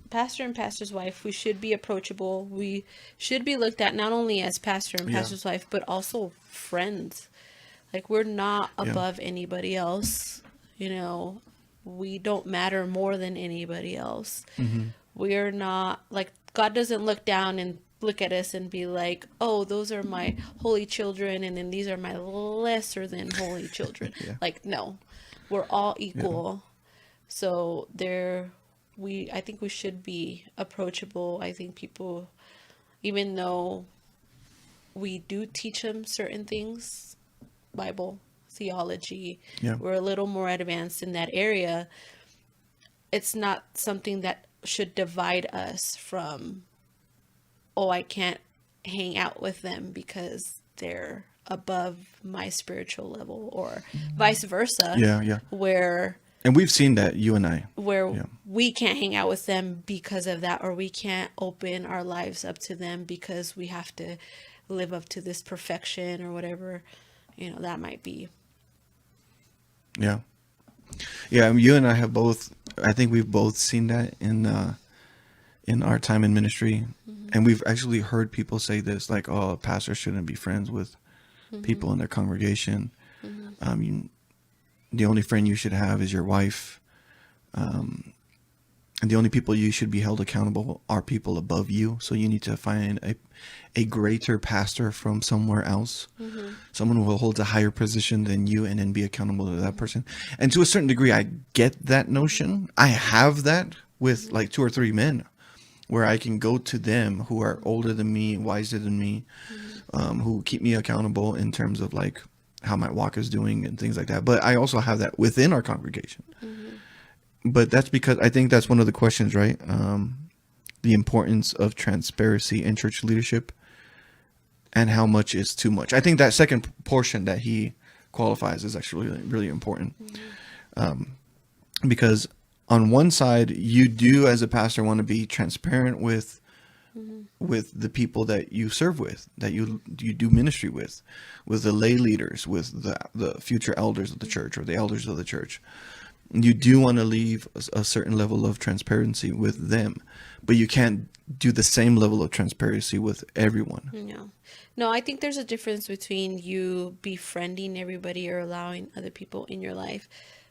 pastor and pastor's wife, we should be approachable. We should be looked at not only as pastor and Yeah. pastor's wife, but also friends. Like, we're not Yeah. above anybody else. You know, we don't matter more than anybody else. Mm-hmm. We're not like, God doesn't look down and look at us and be like, oh, those are my holy children, and then these are my lesser than holy children. Yeah. Like, no, we're all Yeah. equal. So there, I think we should be approachable. I think people, even though we do teach them certain things, Bible, theology, Yeah. we're a little more advanced in that area. It's not something that should divide us from, oh, I can't hang out with them because they're above my spiritual level, or vice versa, Yeah. Yeah. where And we've seen that, you and I. where Yeah. we can't hang out with them because of that, or we can't open our lives up to them because we have to live up to this perfection or whatever, that might be. Yeah. Yeah. You and I have both. I think we've both seen that in our time in ministry, Mm-hmm. and we've actually heard people say this, like, "Oh, a pastor shouldn't be friends with Mm-hmm. people in their congregation. Mm-hmm. You, the only friend you should have is your wife, and the only people you should be held accountable are people above you. So you need to find a greater pastor from somewhere else, Mm-hmm. someone who holds a higher position than you, and then be accountable to that person." And to a certain degree, I get that notion. I have that with like two or three men, where I can go to them who are older than me, wiser than me, who keep me accountable in terms of like how my walk is doing and things like that. But I also have that within our congregation. Mm-hmm. But that's because I think that's one of the questions, right? The importance of transparency in church leadership, and how much is too much. I think that second portion that he qualifies is actually really, really important, because on one side, you do as a pastor want to be transparent Mm-hmm. with the people that you serve with, that you do ministry with the lay leaders, with the future elders of the church or the elders of the church. You do want to leave a certain level of transparency with them, but you can't do the same level of transparency with everyone. No. No, I think there's a difference between you befriending everybody or allowing other people in your life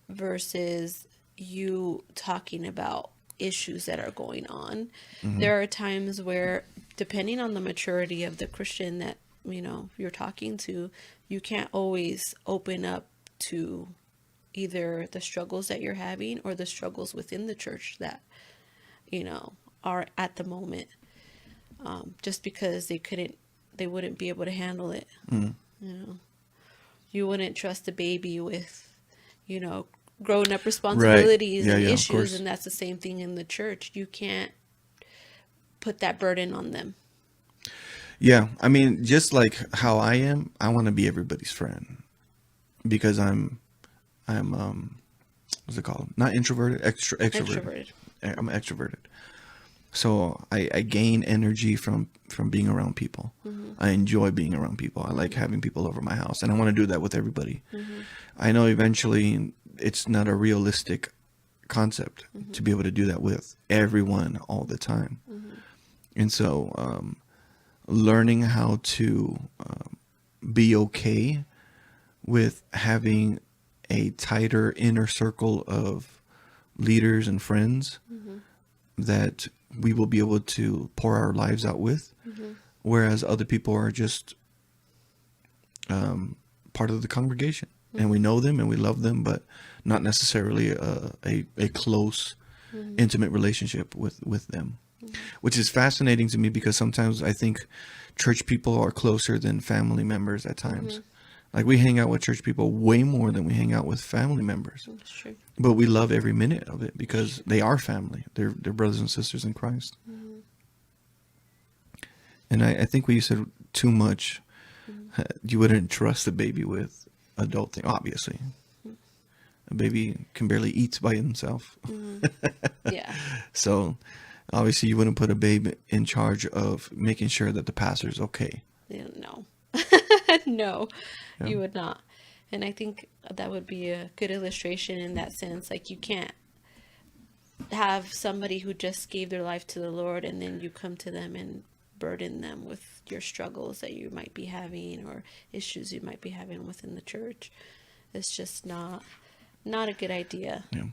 versus you talking about issues that are going on. Hmm. There are times where, depending on the maturity of the Christian that, you're talking to, you can't always open up to either the struggles that you're having or the struggles within the church that, are at the moment, just because they wouldn't be able to handle it. Hmm. You know, you wouldn't trust a baby with, you know, grown up Right. responsibilities Yeah. and Yeah. Of issues, course. and that's the same thing in the church. You can't put that burden on them. Yeah. I mean, just like how I am, I want to be everybody's friend because I'm what's it called? Not introverted, extroverted. Extroverted. I'm extroverted. So I gain energy from being around people. Mm-hmm. I enjoy being around people. I like having people over my house, and I want to do that with everybody. Mm-hmm. I know eventually it's not a realistic concept Mm-hmm. to be able to do that with everyone all the time. Mm-hmm. And so learning how to be okay with having a tighter inner circle of leaders and friends Mm-hmm. that we will be able to pour our lives out with, Mm-hmm. whereas other people are just part of the congregation, and we Mm-hmm. know them and we love them, but not necessarily a close, Mm-hmm. intimate relationship with them, Mm-hmm. which is fascinating to me because sometimes I think church people are closer than family members at times. Mm-hmm. Like we hang out with church people way more than we hang out with family members, That's true. but we love every minute of it because they are family. They're brothers and sisters in Christ. Mm-hmm. And I think when you said too much, Mm-hmm. you wouldn't trust a baby with adult thing. Obviously, a baby can barely eat by himself. Mm-hmm. Yeah. So obviously you wouldn't put a baby in charge of making sure that the pastor's okay. Yeah, no. No, Yeah. you would not. And I think that would be a good illustration in that sense. Like, you can't have somebody who just gave their life to the Lord, and then you come to them and burden them with your struggles that you might be having or issues you might be having within the church. It's just not a good idea. Yeah.